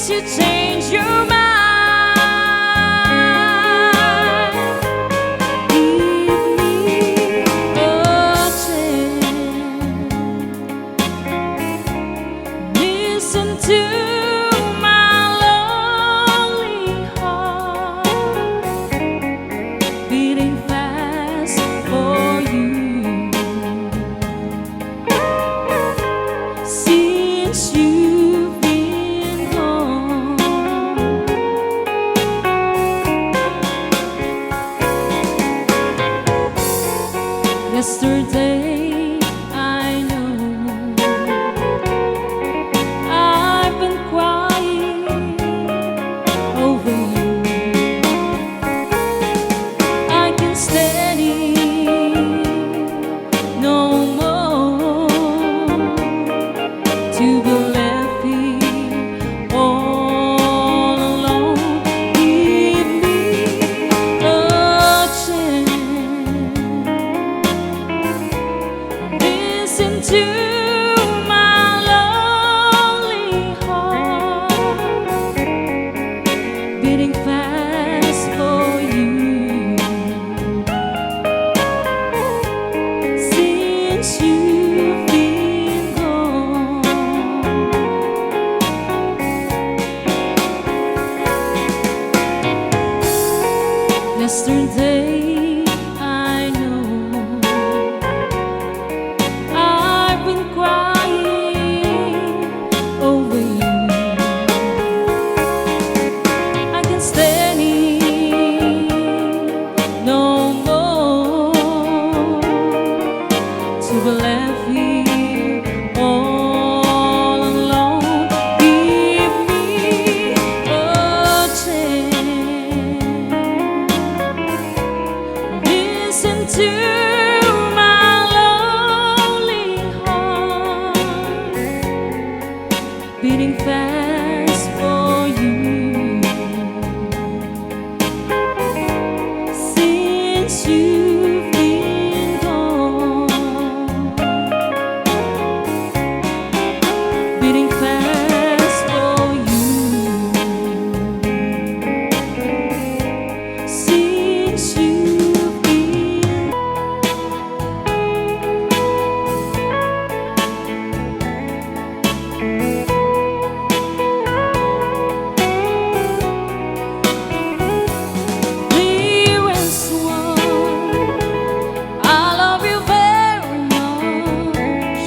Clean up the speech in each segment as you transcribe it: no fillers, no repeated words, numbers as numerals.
you change your mind. Listen to my lonely heart beating fast for you. Since you've been gone, yesterday I know I've been crying over you. I can't stand it no more to be left here all alone. Give me a chance. Listen to my lonely heart beating fast for you. Since you've been gone, yesterday I know I've been crying over you. I can't stand it no more to be left here all alone. Give me a chance. Listen to my lonely heart beating fast for you. Since you've been gone, beating fast for you. Since you've been dearest one, I love you very much.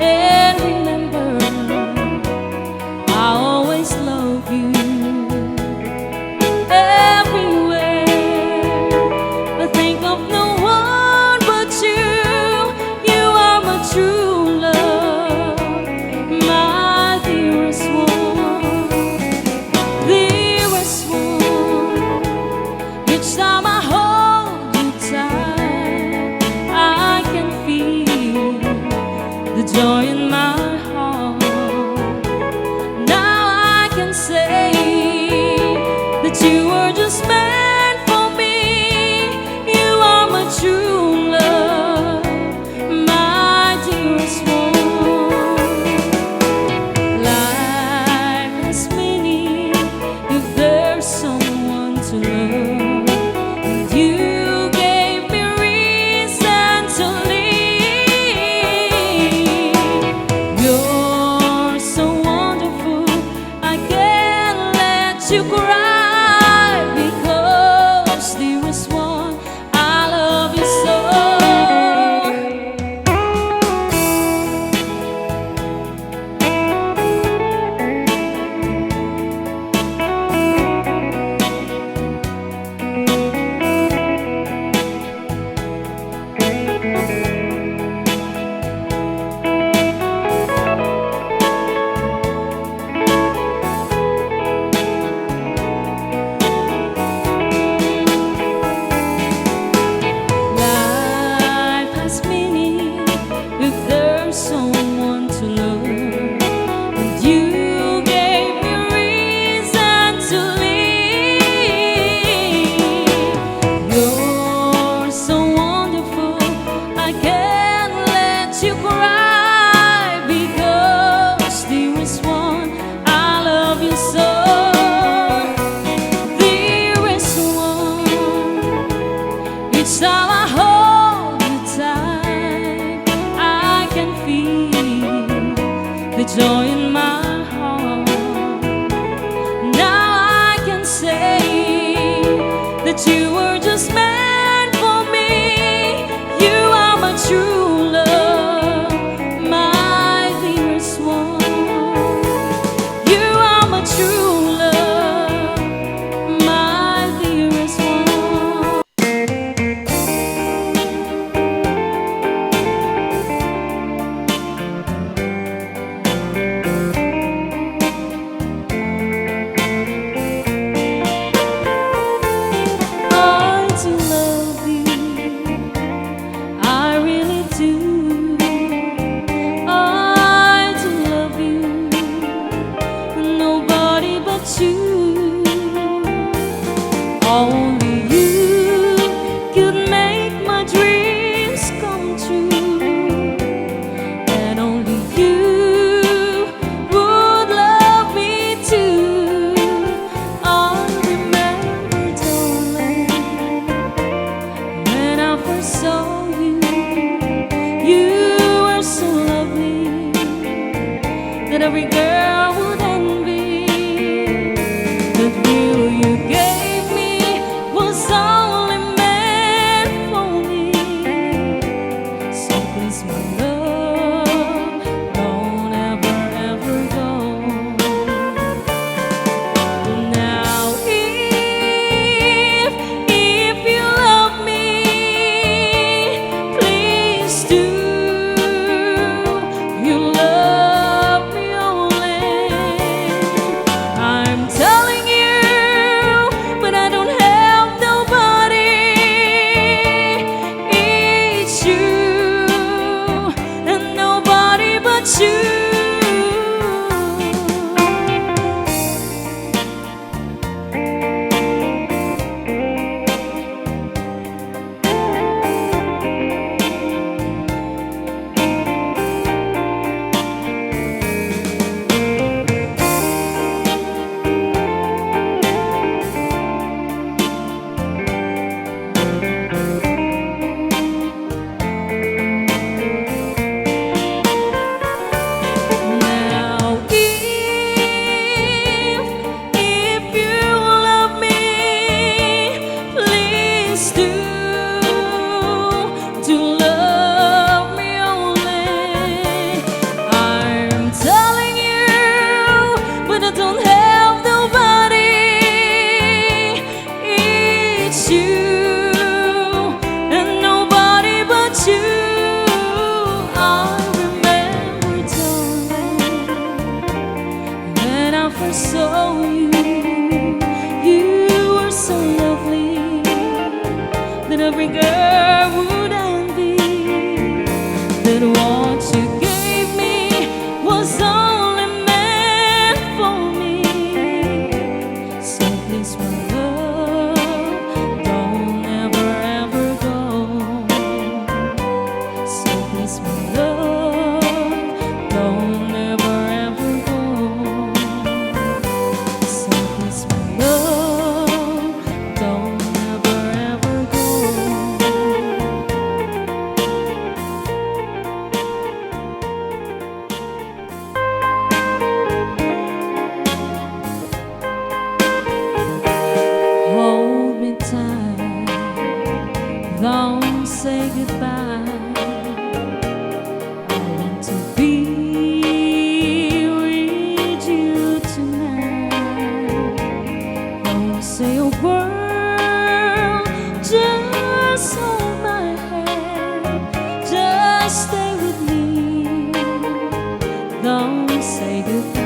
And remember, I always love you. Everywhere I think of no one but you. You are my true love, my dearest one, dearest one. Each time I hold you tight, I can feel the joy in my heart. Now I can say that you were just meant for me. You are my true love, my dearest one. Life has meaning if there's someone to love. And you gave me reason to live. You're so wonderful, I can't let you cry, because dearest one, I love you so. Life has meaning if there's someone to love. And you gave me reason to live. You're so wonderful, I can't let you cry, because dearest one, I love you so. the joy in my heart. Now I can say that you were just meant for me. You are my true love, my dearest one. You are my true love, my dearest one. I do love you, I really do. I do love you, nobody but you. Only you could make my dreams come true, and only you would love me too. I remember, darling, when I first saw you, you were so lovely that every girl would envy. The thrill you gave me was only meant for me. So please, my love, don't ever, ever go. Now, if you love me, please do. You love me only. I'm telling you, but I don't have nobody. It's you and nobody but you. Now, if you love me, please do love me only. I'm telling you, but I don't have nobody. It's you and nobody but you. I remember, darling, when I first saw you, you were so lovely that every girl would envy. That what you gave me was only meant for me. So please, my love, don't ever, ever go. So please, my love, don't ever, ever go. So please, my love, don't ever, ever go. Hold me tight, don't say goodbye. I want to be with you tonight. Don't say a word, just hold my hand, just stay with me. Don't say goodbye.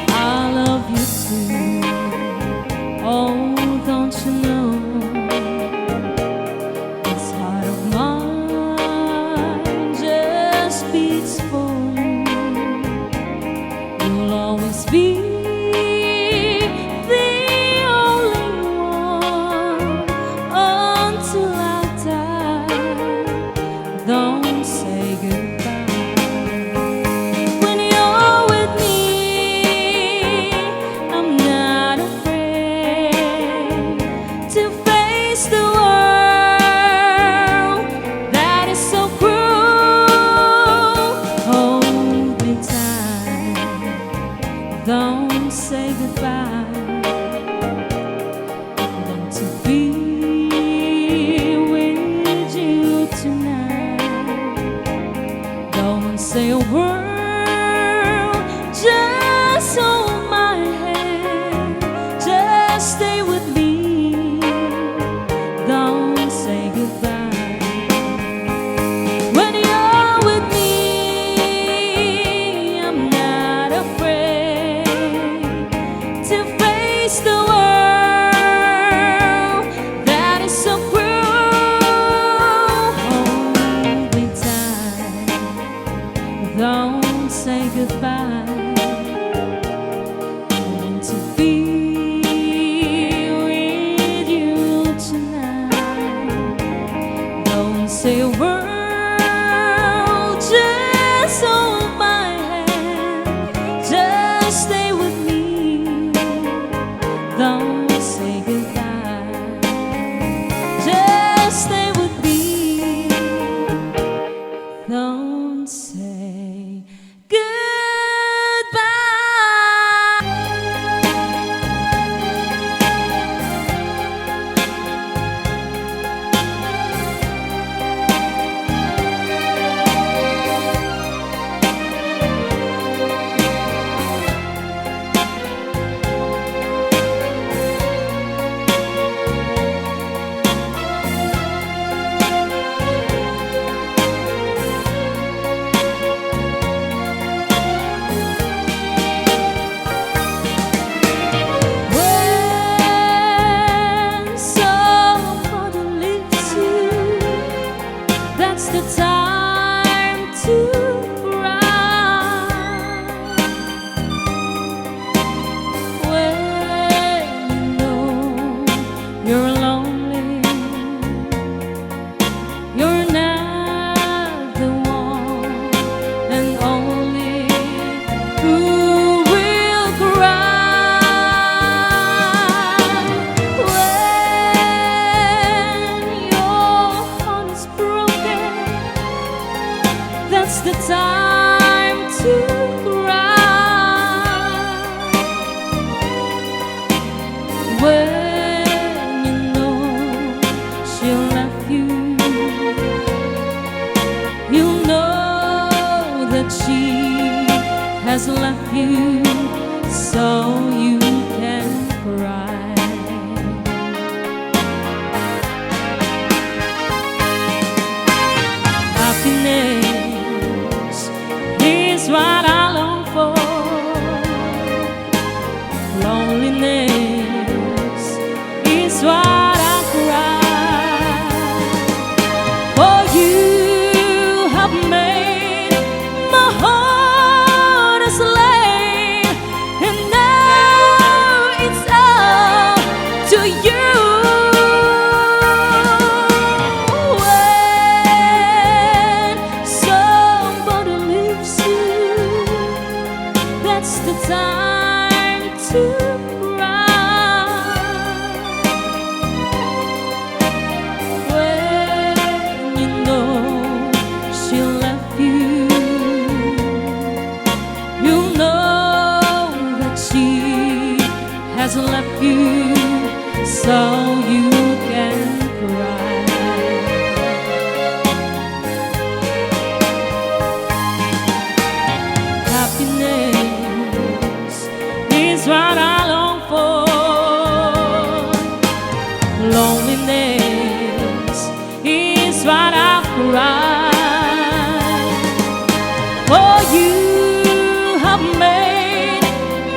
I love you too. Oh, don't you know? This heart of mine just beats for you. You'll always be the only one until I die. Don't say goodbye. When you're with me, I'm not afraid to face the world that is so cruel. Oh, say a word, just hold my hand, just stay with me, don't say goodbye. When you're with me, I'm not afraid to face the world that is so cruel. Hold me tight, don't say goodbye. I want to be with you tonight. Don't say a word, just hold my hand, just stay with me, don't say goodbye. Just stay with me, don't say goodbye. When somebody leaves you, that's the time to cry. When you know you're lonely, you're not the one and only who will cry. When your heart is broken, that's the time to cry. When you know she left you, you know that she has left you, so you can cry. Happiness is what I long for. Loneliness is what I cry. For you have made my heart a slave, and now it's up to you. When somebody leaves you, that's the time to cry. When you know she left you, you know that she has left you, so you can cry. Happiness is what I long for. Loneliness is what I cry. For you have made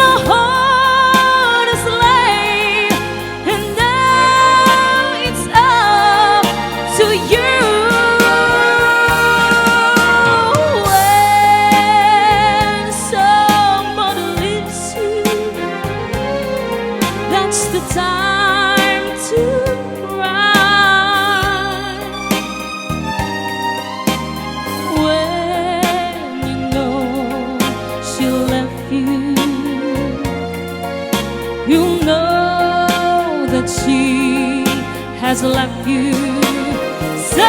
my heart a slave, and now it's up to you. When somebody leaves you, that's the time to cry. When you know she left you, you know that she has left you, so